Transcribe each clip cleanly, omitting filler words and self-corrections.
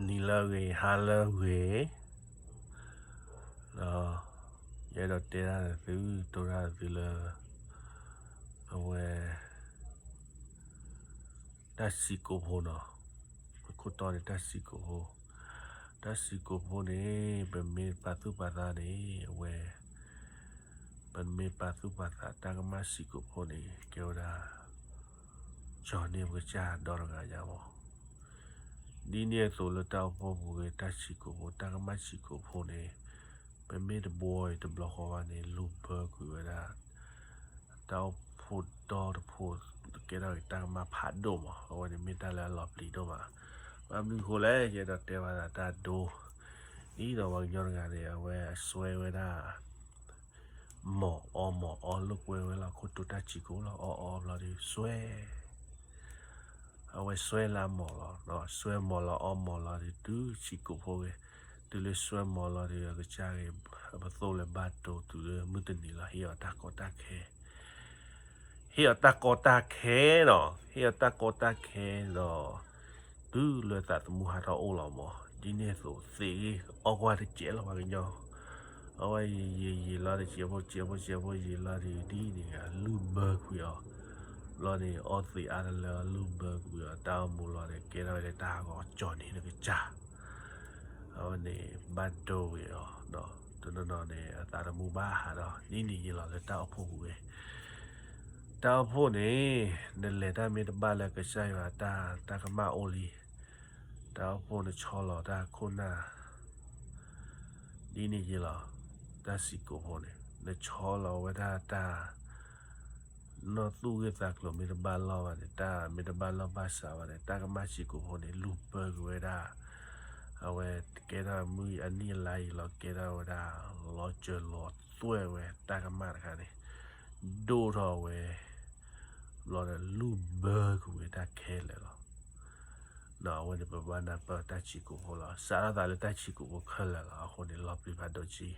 နီလာရေဟာလာရေနော်ရတော့တဲရသူတော်ရသူလာအဝဲတက်စီကိုဖို့နော်ခုတော်တက်စီကိုဖို့တက်စီကိုဖို့နေဗမေပတ်သူပါသားနေအဝဲဗမေပတ်သူပါသားတကမရှိကိုဖို့နေကြောတာဂျော်နေဘချာဒေါ်ရကရပါဒီနေ့ဆိုလတောက်ဖို့ဘူးတက်စီကိုဖို့တကမရှိကိုဖို့နေဗမေတဘွိုးတဘလခေါ်ကနေလူဘကူရတာတောက်ဖို့တော်ဖို့ကဲတော့တကမဖတ်တော့မှာဟိုဒီမီတလာလော်ပလီတော့မှာအမလူခိုလဲရတော့တဲပါတာဒိုဒီတော့ဝကြောရကလည်းအဝဲဆွဲဝဲတာမော်အော်လုကွဲဝဲလာခုတူတချီကိုလာအော်လာဒီဆွဲအဝဲဆွဲလာမော်လာနော်ဆွဲမော်လာအော်မော်လာဒီတူချီကိုဖိုးကတူလေဆွဲမော်လာဒီကချားကဘသိုးလေဘတ်တူတူလေမတနီလာဟီအတာကောတာခဲဟီအတာကောတာခဲနော်ဟီအတာကောတာခဲနော်တူလေတတ်မူဟာတော့အိုလာမော်ဒီနေ့ဆိုစေအော်ကွာတကျဲလာပါကညောအဝဲရေလာတဲ့ကျေဖို့ရေလာတဲ့ဒီနေကလူဘခွေရောလော်နေအော်စီအားလလူဘခွေရောတောင်းမူလာတဲ့ကဲတော့တဲ့တာကောကြော်နေတယ်ကြာအော်နေဘတ်တိုရောနော်တူနော်နေတာရမူပါဟာတော့နီးရလာတဲ့တောက်ဖို့ပဲတောက်ဖို့နေလေတာမီတပါလကဆိုင်ရတာကမအိုလီတောက်ဖို့နေချောလာတာခုနာဒီနေ့ရလာဒါစီကိုဖို့နေချောလာဝဒတာနော်သူရတာကလိုမီတပါလာဝတာမီတပါလာပါစာဝတာကမရှိကိုဖို့နေလူဘကွေတာအဝဲကဲတာမူအနီလိုက်လောကဲတာဝတာလောချေလောသွဲဝဲတာကမခါနေဒိုတော်ဝဲလောလူဘကွေတာခဲလေလောနော်ဝဲဒီပပနာပတချီကိုဟလာစားတာလေတချီကိုခက်လာအခုနေလောပြပါတော့ချီ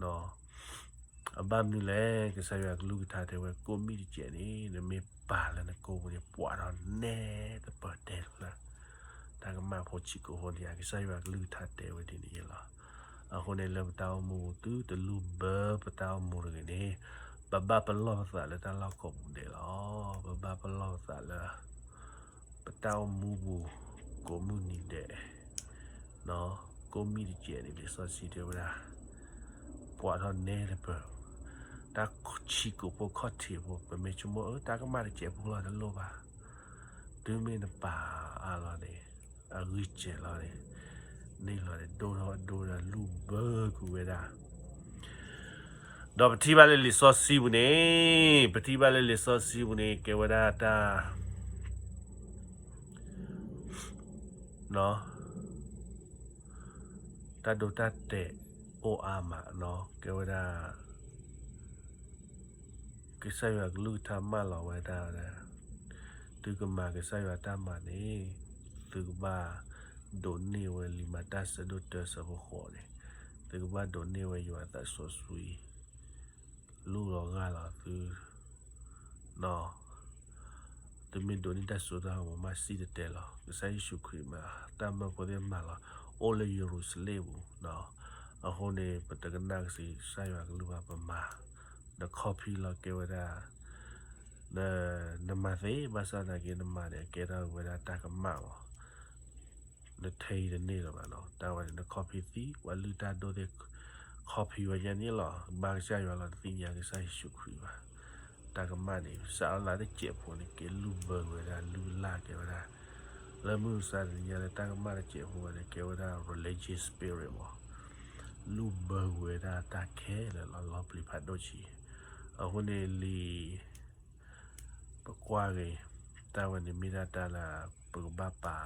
နော်အဘမီလေကစားရကလူထားတဲ့ဝဲကိုမီကျဲနေမေပါလာနေကိုဘယ်ပွာတော့နဲတပတ်တယ်လားတာကမဖို့ချီကိုဟိုဒီကစားရကလူထားတဲ့ဝဲဒီနေလားအခုနေလောတောင်းမူတူတလူဘပတောင်းမူရနေဘဘပလောစားလေတလောက်ကုန်တယ်လားဘဘပလောစားလေပတောင်းမူဘူးကိုမူနေတဲ့နော်ကိုမီကျဲနေပြီစောစီတယ်ဗျာပွာတော့နဲတယ်ပေါ့တာချီကိုပိုခတ်တီဘောပမေချမောတာကမားကျဲဘူးလာတယ်လို့ပါဒူးမင်းပါအားလာတယ်အဂိကျဲလာတယ်နေလာတယ်ဒိုတော့လူဘကူဝဲတာတော့ပတိပါလေလီဆောစီဘူးနေပတိပါလေလီဆောစီဘူးနေကေဝဒတာနော်တာဒိုတတ်တဲ့အိုအာမနော်ကေဝဒကစားရကလူထားမလာဝဲတာသူကမာကစားရတာမနေသူကဘာဒိုနေဝဲလီမတာစဒိုတဆဘခေါ်တယ်သူကဘာဒိုနေဝဲယူအတာဆောဆွီလူရောငါလာသူနော်သူမင်းဒိုနေတာဆိုတာမမရှိတဲ့လောကစားရှုခရီမာတာမပေါ်တယ်မလာအိုလေယေရုရှလေဘူးနော်အခုနေပတကနာစီဆိုင်ရကလူပါပမာthe copy la que era the mate basa na que no mare que era wera ta ka ma the thai the ne la no ta wa the copy ti wa lu ta do de copy wa yan ni la ba sha ya la ti nya ke sai shu khu ba ta ka ma ni sa la de che pho ni ke lu ba wera lu la ke wera la mu sa ni ya ta ka ma de che pho wa ke wera religious spirit mo lu ba wera ta ke la la pli pha do chiအခုနေလီပကွာကေတာဝန်မီနာတာလာပကဘာပါ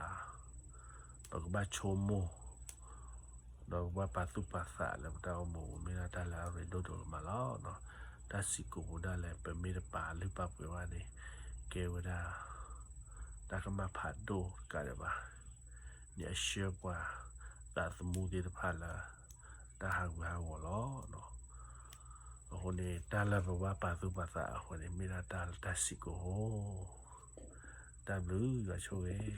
ပကဘာချိုမိုတော့ဘာပါသူပါစာလာတော့မူမီနာတာလာရဒိုဒိုမလာနော်ဒါစီကိုဘူဒါလည်းပမီရပါလိပပွေဝါနေကေဝဒါတာကမဖတ်ဒိုကရပါညရှေပွာတာသမူဒီတဖလာတာဟာဝါဝလောနော်အခုနေတာလာဘဝပါသူပါစာအခုနေမိနာတာတစီကိုတဘလူရချိုးရဲ့